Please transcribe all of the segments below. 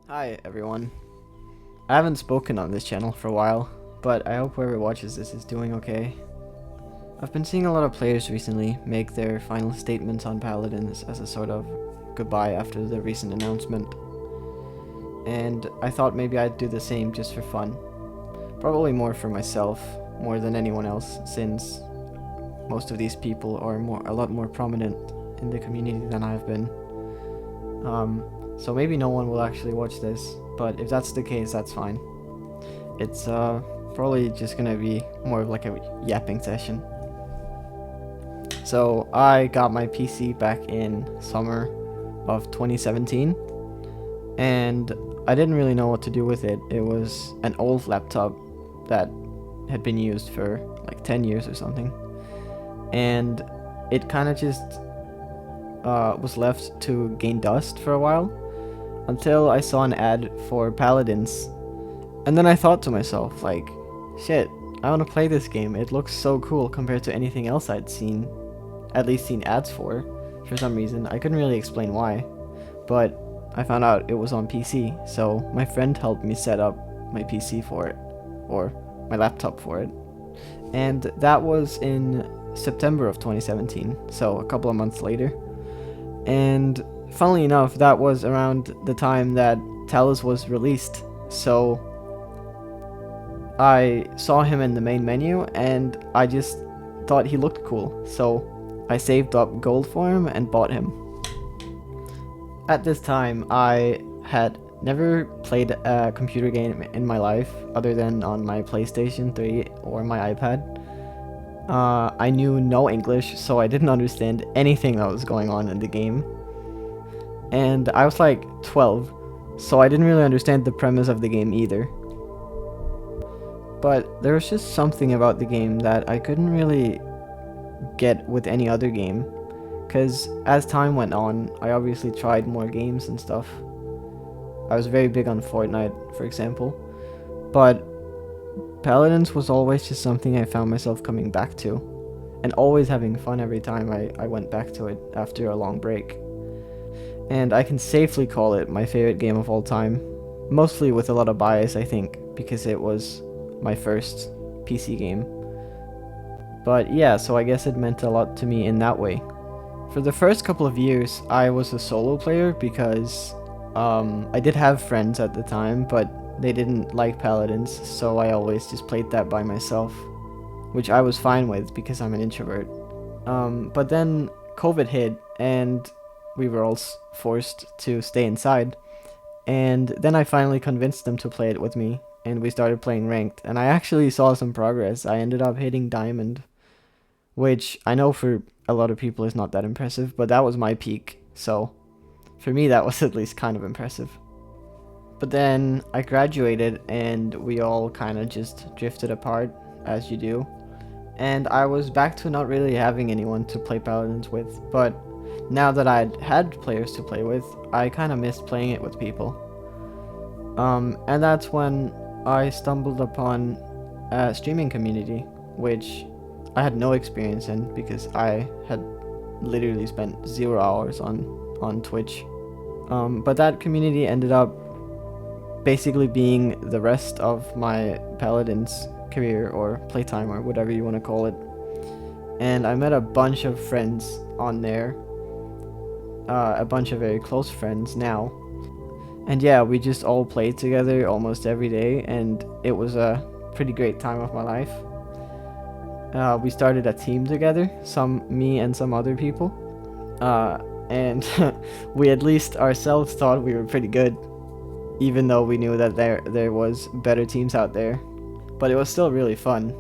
Hi everyone. I haven't spoken on this channel for a while, but I hope whoever watches this is doing okay. I've been seeing a lot of players recently make their final statements on paladins as a sort of goodbye after the recent announcement, and I thought maybe I'd do the same just for fun. Probably more for myself, more than anyone else, since most of these people are a lot more prominent in the community than I've been. So maybe no one will actually watch this, but if that's the case, that's fine. It's probably just gonna be more of like a yapping session. So I got my PC back in summer of 2017, and I didn't really know what to do with it. It was an old laptop that had been used for like 10 years or something, and it kind of just was left to gain dust for a while until I saw an ad for paladins, and then I thought to myself, like, shit, I want to play this game. It looks so cool compared to anything else I'd seen, at least seen ads for some reason. I couldn't really explain why, but I found out it was on PC, so my friend helped me set up my PC for it, or my laptop for it, and that was in September of 2017, so a couple of months later. And funnily enough, that was around the time that Talus was released, so I saw him in the main menu and I just thought he looked cool, so I saved up gold for him and bought him. At this time, I had never played a computer game in my life other than on my PlayStation 3 or my iPad. I knew no English, so I didn't understand anything that was going on in the game. And I was like 12, so I didn't really understand the premise of the game either. But there was just something about the game that I couldn't really get with any other game, because as time went on, I obviously tried more games and stuff. I was very big on Fortnite, for example, but Paladins was always just something I found myself coming back to, and always having fun every time I went back to it after a long break. And I can safely call it my favorite game of all time, mostly with a lot of bias, I think, because it was my first PC game. But yeah, so I guess it meant a lot to me in that way. For the first couple of years, I was a solo player because I did have friends at the time, but they didn't like Paladins, so I always just played that by myself, which I was fine with because I'm an introvert. But then COVID hit, and we were all forced to stay inside, and then I finally convinced them to play it with me, and we started playing ranked, and I actually saw some progress. I ended up hitting diamond, which I know for a lot of people is not that impressive, but that was my peak, so for me that was at least kind of impressive. But then I graduated and we all kind of just drifted apart, as you do, and I was back to not really having anyone to play Paladins with. But now that I'd had players to play with, I kind of missed playing it with people. And that's when I stumbled upon a streaming community, which I had no experience in because I had literally spent 0 hours on Twitch. But that community ended up basically being the rest of my Paladins career or playtime or whatever you want to call it. And I met a bunch of friends on there, a bunch of very close friends now. And yeah, we just all played together almost every day, and it was a pretty great time of my life. We started a team together, me and some other people, and we at least ourselves thought we were pretty good, even though we knew that there was better teams out there. But it was still really fun.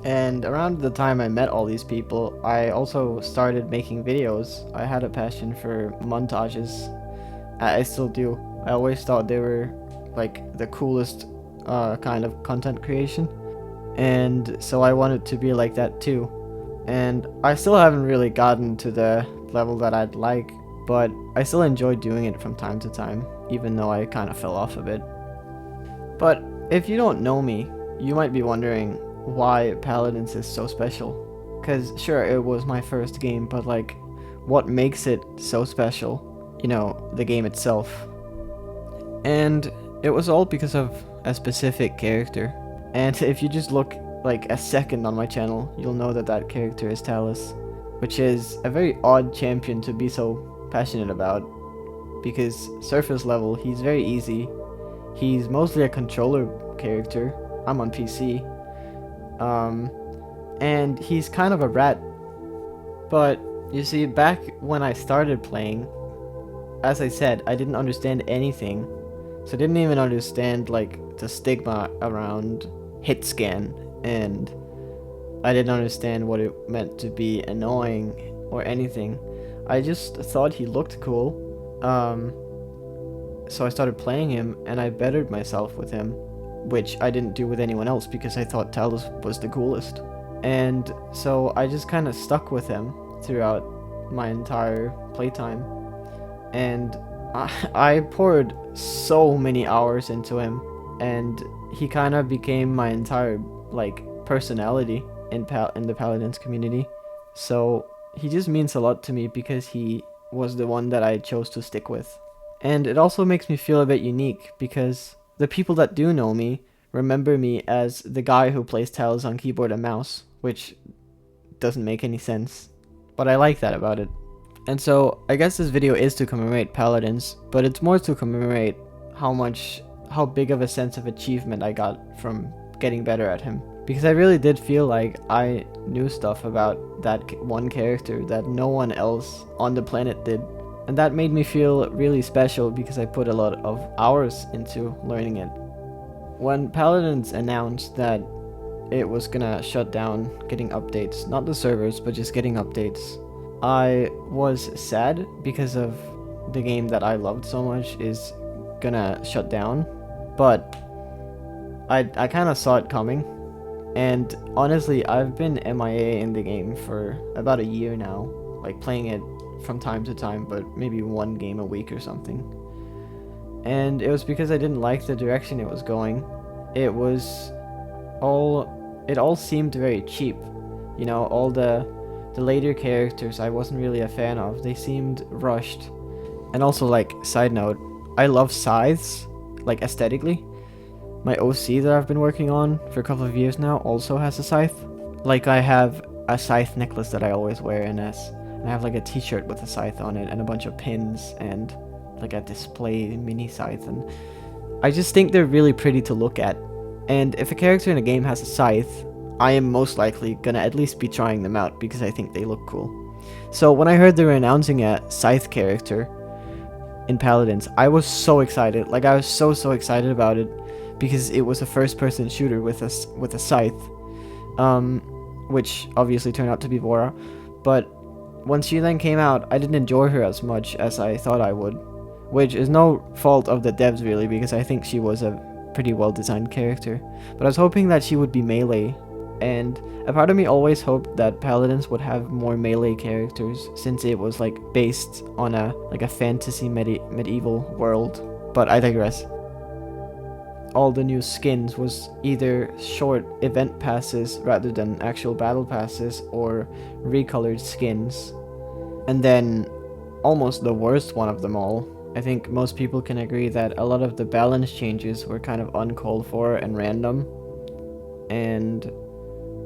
And around the time I met all these people, I also started making videos. I had a passion for montages. I still do. I always thought they were like the coolest kind of content creation, and so I wanted to be like that too. And I still haven't really gotten to the level that I'd like, but I still enjoy doing it from time to time, even though I kind of fell off a bit. But if you don't know me, you might be wondering why Paladins is so special. Cause sure, it was my first game, but like, what makes it so special? You know, the game itself. And it was all because of a specific character. And if you just look like a second on my channel, you'll know that that character is Talus, which is a very odd champion to be so passionate about, because surface level, he's very easy. He's mostly a controller character. I'm on PC. And he's kind of a rat. But you see, back when I started playing, as I said, I didn't understand anything. So I didn't even understand like the stigma around hit scan, and I didn't understand what it meant to be annoying or anything. I just thought he looked cool. So I started playing him and I bettered myself with him, which I didn't do with anyone else because I thought Talus was the coolest. And so I just kind of stuck with him throughout my entire playtime. And I poured so many hours into him, and he kind of became my entire like personality in the Paladins community. So he just means a lot to me because he was the one that I chose to stick with. And it also makes me feel a bit unique because the people that do know me remember me as the guy who plays Talus on keyboard and mouse, which doesn't make any sense, but I like that about it. And so I guess this video is to commemorate Paladins, but it's more to commemorate how big of a sense of achievement I got from getting better at him. Because I really did feel like I knew stuff about that one character that no one else on the planet did. And that made me feel really special because I put a lot of hours into learning it. When Paladins announced that it was gonna shut down getting updates, not the servers, but just getting updates, I was sad because of the game that I loved so much is gonna shut down, but I kind of saw it coming, and honestly I've been MIA in the game for about a year now, like playing it from time to time, but maybe one game a week or something. And it was because I didn't like the direction it was going. It all seemed very cheap, you know, all the later characters I wasn't really a fan of. They seemed rushed. And also, like, side note, I love scythes, like aesthetically. My OC that I've been working on for a couple of years now also has a scythe. Like, I have a scythe necklace that I always wear and I have like a t-shirt with a scythe on it and a bunch of pins and like a display mini scythe, and I just think they're really pretty to look at. And if a character in a game has a scythe, I am most likely gonna at least be trying them out because I think they look cool. So when I heard they were announcing a scythe character in Paladins, I was so excited. Like, I was so excited about it because it was a first-person shooter with a scythe, which obviously turned out to be Vora. But once she then came out, I didn't enjoy her as much as I thought I would, which is no fault of the devs really, because I think she was a pretty well designed character. But I was hoping that she would be melee, and a part of me always hoped that Paladins would have more melee characters since it was like based on a fantasy medieval world. But I digress. All the new skins was either short event passes rather than actual battle passes, or recolored skins. And then almost the worst one of them all, I think most people can agree that a lot of the balance changes were kind of uncalled for and random, and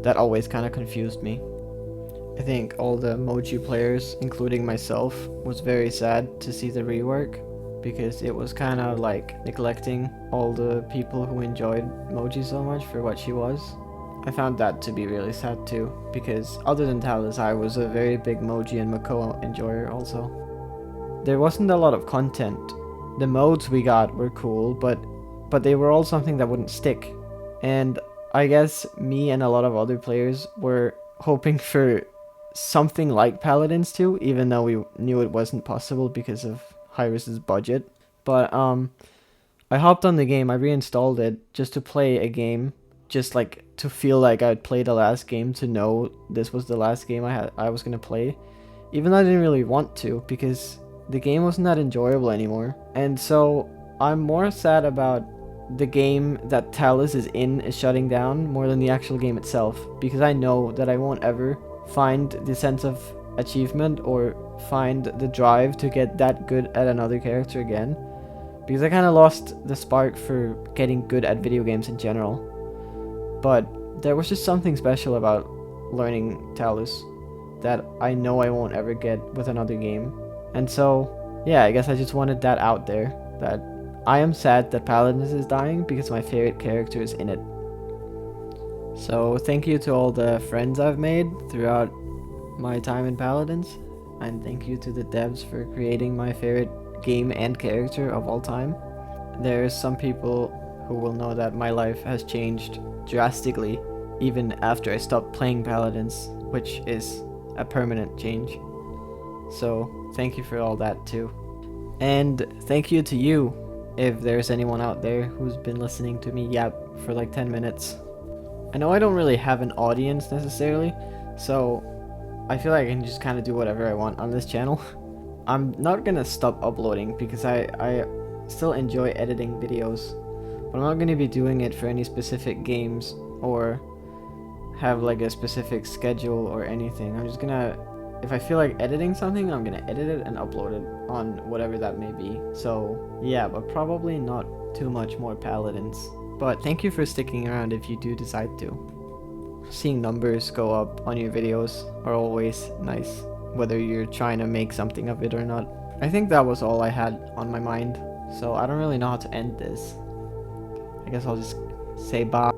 that always kind of confused me. I think all the Moji players, including myself, was very sad to see the rework, because it was kind of like neglecting all the people who enjoyed Moji so much for what she was. I found that to be really sad too, because other than Talus, I was a very big Moji and Makoa enjoyer also. There wasn't a lot of content. The modes we got were cool, but they were all something that wouldn't stick. And I guess me and a lot of other players were hoping for something like Paladins too, even though we knew it wasn't possible because of Hyris's budget. But I hopped on the game, I reinstalled it just to play a game, just like to feel like I'd played the last game, to know this was the last game I was gonna play, even though I didn't really want to, because the game wasn't that enjoyable anymore. And so I'm more sad about the game that Talus is in is shutting down more than the actual game itself, because I know that I won't ever find the sense of achievement or find the drive to get that good at another character again, because I kind of lost the spark for getting good at video games in general. But there was just something special about learning Talus that I know I won't ever get with another game. And so, yeah, I guess I just wanted that out there, that I am sad that Paladins is dying because my favorite character is in it. So thank you to all the friends I've made throughout my time in Paladins, and thank you to the devs for creating my favorite game and character of all time. There's some people who will know that my life has changed drastically even after I stopped playing Paladins, which is a permanent change. So thank you for all that too. And thank you to you, if there's anyone out there who's been listening to me yap for like 10 minutes. I know I don't really have an audience necessarily, so I feel like I can just kind of do whatever I want on this channel. I'm not gonna stop uploading because I still enjoy editing videos, but I'm not gonna be doing it for any specific games or have like a specific schedule or anything. I'm just gonna, if I feel like editing something, I'm gonna edit it and upload it on whatever that may be. So yeah, but probably not too much more Paladins. But thank you for sticking around if you do decide to. Seeing numbers go up on your videos are always nice, whether you're trying to make something of it or not. I think that was all I had on my mind, so I don't really know how to end this. I guess I'll just say bye.